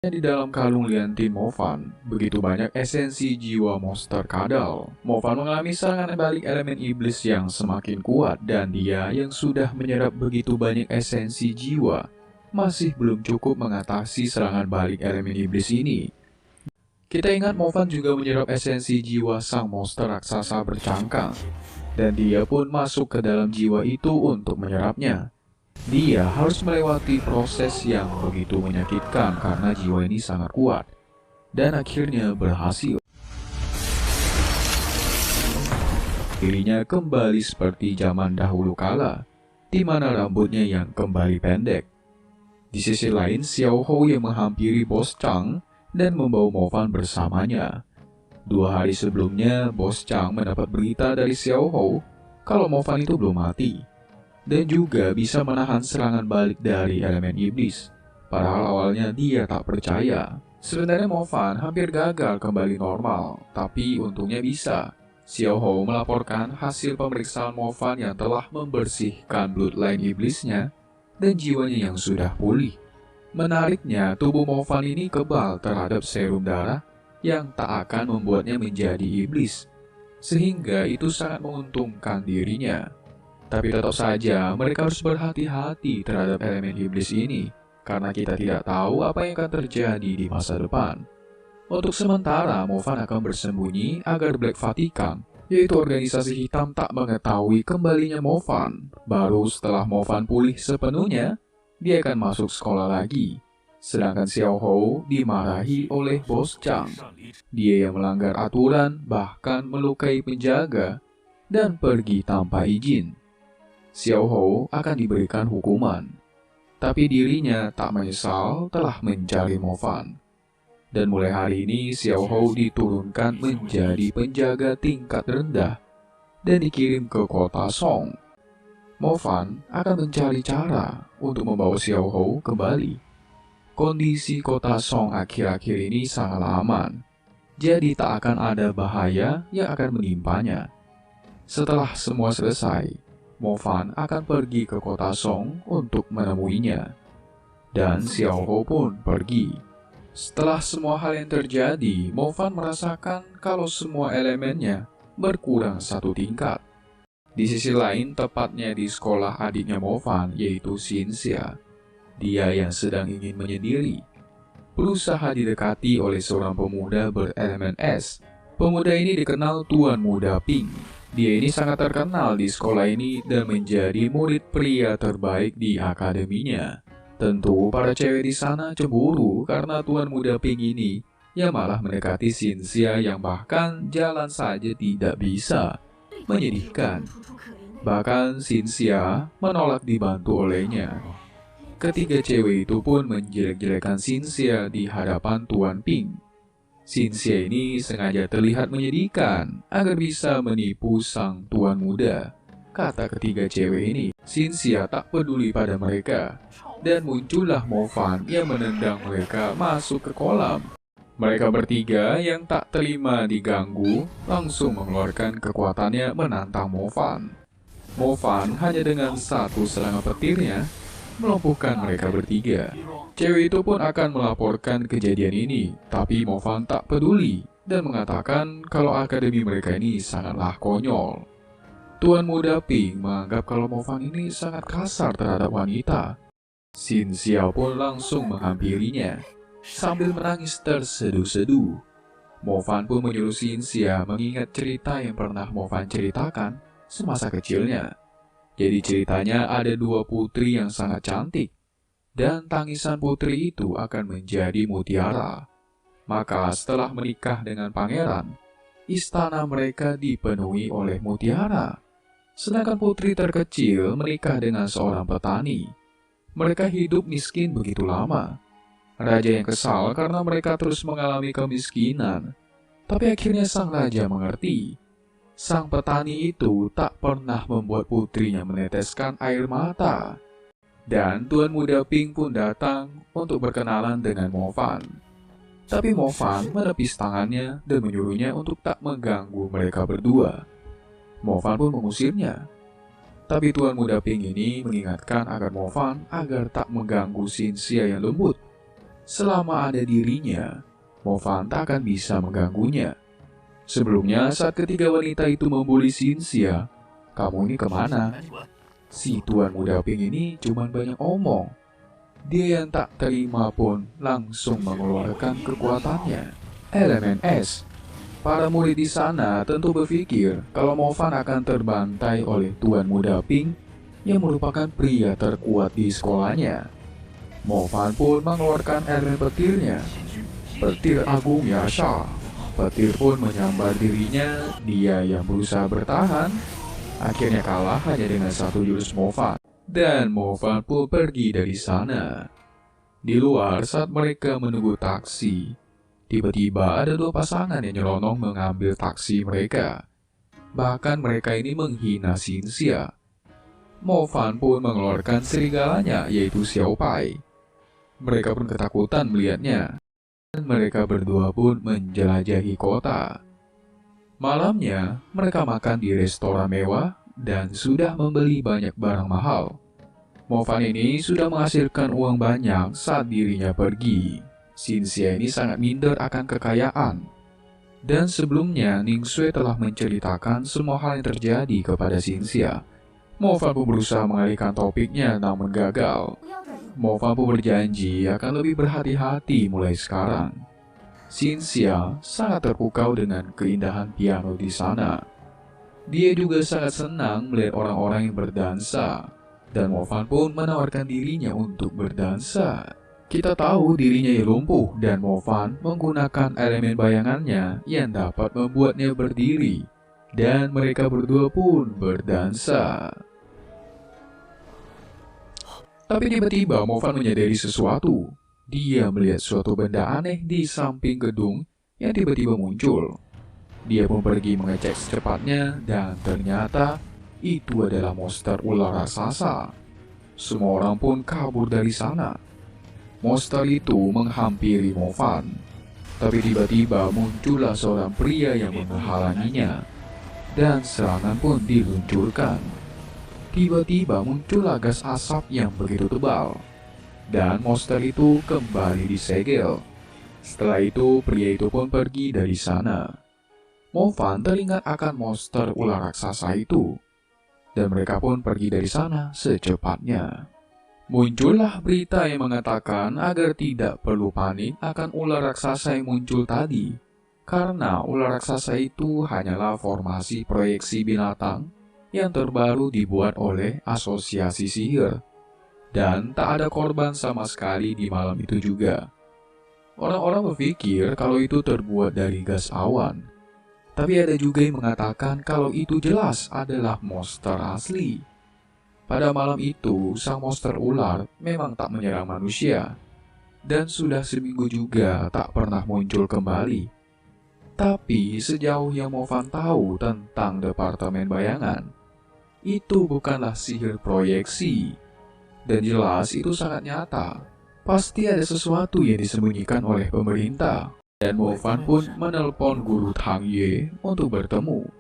Di dalam kalung liantin Movan, begitu banyak esensi jiwa monster kadal. Movan mengalami serangan balik elemen iblis yang semakin kuat, dan dia yang sudah menyerap begitu banyak esensi jiwa masih belum cukup mengatasi serangan balik elemen iblis ini. Kita ingat Movan juga menyerap esensi jiwa sang monster raksasa bercangkang, dan dia pun masuk ke dalam jiwa itu untuk menyerapnya. Dia harus melewati proses yang begitu menyakitkan karena jiwa ini sangat kuat, dan akhirnya berhasil. Dirinya kembali seperti zaman dahulu kala, di mana rambutnya yang kembali pendek. Di sisi lain, Xiao Hou yang menghampiri Bos Chang dan membawa Movan bersamanya. 2 hari sebelumnya, Bos Chang mendapat berita dari Xiao Hou kalau Movan itu belum mati, dan juga bisa menahan serangan balik dari elemen iblis. Padahal awalnya dia tak percaya. Sebenarnya Movan hampir gagal kembali normal, tapi untungnya bisa. Xiao Hou melaporkan hasil pemeriksaan Movan yang telah membersihkan bloodline iblisnya dan jiwanya yang sudah pulih. Menariknya, tubuh Movan ini kebal terhadap serum darah yang tak akan membuatnya menjadi iblis, sehingga itu sangat menguntungkan dirinya. Tapi tetap saja, mereka harus berhati-hati terhadap elemen iblis ini, karena kita tidak tahu apa yang akan terjadi di masa depan. Untuk sementara, Movan akan bersembunyi agar Black Vatican, yaitu organisasi hitam, tak mengetahui kembalinya Movan. Baru setelah Movan pulih sepenuhnya, dia akan masuk sekolah lagi. Sedangkan Xiao Hou dimarahi oleh Bos Chang. Dia yang melanggar aturan, bahkan melukai penjaga, dan pergi tanpa izin. Xiao Hou akan diberikan hukuman, tapi dirinya tak menyesal telah mencari Movan. Dan mulai hari ini Xiao Hou diturunkan menjadi penjaga tingkat rendah dan dikirim ke kota Song. Movan akan mencari cara untuk membawa Xiao Hou kembali. Kondisi kota Song akhir-akhir ini sangat aman, jadi tak akan ada bahaya yang akan menimpanya. Setelah semua selesai, Movan akan pergi ke kota Song untuk menemuinya. Dan Xiao Hou pun pergi. Setelah semua hal yang terjadi, Movan merasakan kalau semua elemennya berkurang 1 tingkat. Di sisi lain, tepatnya di sekolah adiknya Movan, yaitu Xinxia. Dia yang sedang ingin menyendiri, berusaha didekati oleh seorang pemuda berelemen es. Pemuda ini dikenal Tuan Muda Pink. Dia ini sangat terkenal di sekolah ini dan menjadi murid pria terbaik di akademinya. Tentu para cewek di sana cemburu karena Tuan Muda Pink ini yang malah mendekati Xinxia yang bahkan jalan saja tidak bisa. Menyedihkan. Bahkan Xinxia menolak dibantu olehnya. Ketiga cewek itu pun menjelek-jelekan Xinxia di hadapan Tuan Pink. Xinxia ini sengaja terlihat menyedihkan agar bisa menipu sang tuan muda. Kata ketiga cewek ini, Xinxia tak peduli pada mereka, dan muncullah Movan yang menendang mereka masuk ke kolam. Mereka bertiga yang tak terima diganggu langsung mengeluarkan kekuatannya menantang Movan. Movan hanya dengan 1 serangan petirnya melumpuhkan mereka bertiga. Cewek itu pun akan melaporkan kejadian ini, tapi Movan tak peduli dan mengatakan kalau akademi mereka ini sangatlah konyol. Tuan Muda Pink menganggap kalau Movan ini sangat kasar terhadap wanita. Xinxia pun langsung menghampirinya sambil menangis terseduh-seduh. Movan pun menyuruh Xinxia mengingat cerita yang pernah Movan ceritakan semasa kecilnya. Jadi ceritanya ada 2 putri yang sangat cantik, dan tangisan putri itu akan menjadi mutiara. Maka setelah menikah dengan pangeran, istana mereka dipenuhi oleh mutiara. Sedangkan putri terkecil menikah dengan seorang petani. Mereka hidup miskin begitu lama. Raja yang kesal karena mereka terus mengalami kemiskinan. Tapi akhirnya sang raja mengerti. Sang petani itu tak pernah membuat putrinya meneteskan air mata. Dan Tuan Muda Pink pun datang untuk berkenalan dengan Movan. Tapi Movan menepis tangannya dan menyuruhnya untuk tak mengganggu mereka berdua. Movan pun mengusirnya. Tapi Tuan Muda Pink ini mengingatkan agar Movan agar tak mengganggu Xinxia yang lembut. Selama ada dirinya, Mo Fan tak akan bisa mengganggunya. Sebelumnya, saat ketiga wanita itu membuli Cynthia, "Kamu ini kemana?" Si tuan muda pink ini cuman banyak omong. Dia yang tak terima pun langsung mengeluarkan kekuatannya. Elemen es. Para murid di sana tentu berpikir kalau Mo Fan akan terbantai oleh tuan muda pink yang merupakan pria terkuat di sekolahnya. Mo Fan pun mengeluarkan elemen petirnya. Petir agung Yasha. Petir pun menyambar dirinya. Dia yang berusaha bertahan akhirnya kalah hanya dengan satu jurus Mo Fan. Dan Mo Fan pun pergi dari sana. Di luar saat mereka menunggu taksi, tiba-tiba ada dua pasangan yang nyelonong mengambil taksi mereka. Bahkan mereka ini menghina Cynthia. Mo Fan pun mengeluarkan serigalanya yaitu Xiao Pai. Mereka pun ketakutan melihatnya. Dan mereka berdua pun menjelajahi kota. Malamnya, mereka makan di restoran mewah dan sudah membeli banyak barang mahal. Mo Fan ini sudah menghasilkan uang banyak saat dirinya pergi. Cynthia ini sangat minder akan kekayaan. Dan sebelumnya, Ning Sui telah menceritakan semua hal yang terjadi kepada Cynthia. Mo Fan pun berusaha mengalihkan topiknya namun gagal. Mo Fan pun berjanji akan lebih berhati-hati mulai sekarang. Cynthia sangat terpukau dengan keindahan piano di sana. Dia juga sangat senang melihat orang-orang yang berdansa. Dan Mo Fan pun menawarkan dirinya untuk berdansa. Kita tahu dirinya yang lumpuh dan Mo Fan menggunakan elemen bayangannya yang dapat membuatnya berdiri. Dan mereka berdua pun berdansa. Tapi tiba-tiba Mo Fan menyadari sesuatu. Dia melihat suatu benda aneh di samping gedung yang tiba-tiba muncul. Dia pun pergi mengecek secepatnya dan ternyata itu adalah monster ular raksasa. Semua orang pun kabur dari sana. Monster itu menghampiri Mo Fan. Tapi tiba-tiba muncullah seorang pria yang menghalanginya. Dan serangan pun diluncurkan. Tiba-tiba muncullah gas asap yang begitu tebal. Dan monster itu kembali disegel. Setelah itu, pria itu pun pergi dari sana. Mo Fan teringat akan monster ular raksasa itu. Dan mereka pun pergi dari sana secepatnya. Muncullah berita yang mengatakan agar tidak perlu panik akan ular raksasa yang muncul tadi. Karena ular raksasa itu hanyalah formasi proyeksi binatang yang terbaru dibuat oleh asosiasi sihir. Dan tak ada korban sama sekali di malam itu juga. Orang-orang berpikir kalau itu terbuat dari gas awan. Tapi ada juga yang mengatakan kalau itu jelas adalah monster asli. Pada malam itu, sang monster ular memang tak menyerang manusia. Dan sudah seminggu juga tak pernah muncul kembali. Tapi sejauh yang Mo Fan tahu tentang Departemen Bayangan, itu bukanlah sihir proyeksi. Dan jelas itu sangat nyata. Pasti ada sesuatu yang disembunyikan oleh pemerintah. Dan Mo Fan pun menelpon guru Tang Ye untuk bertemu.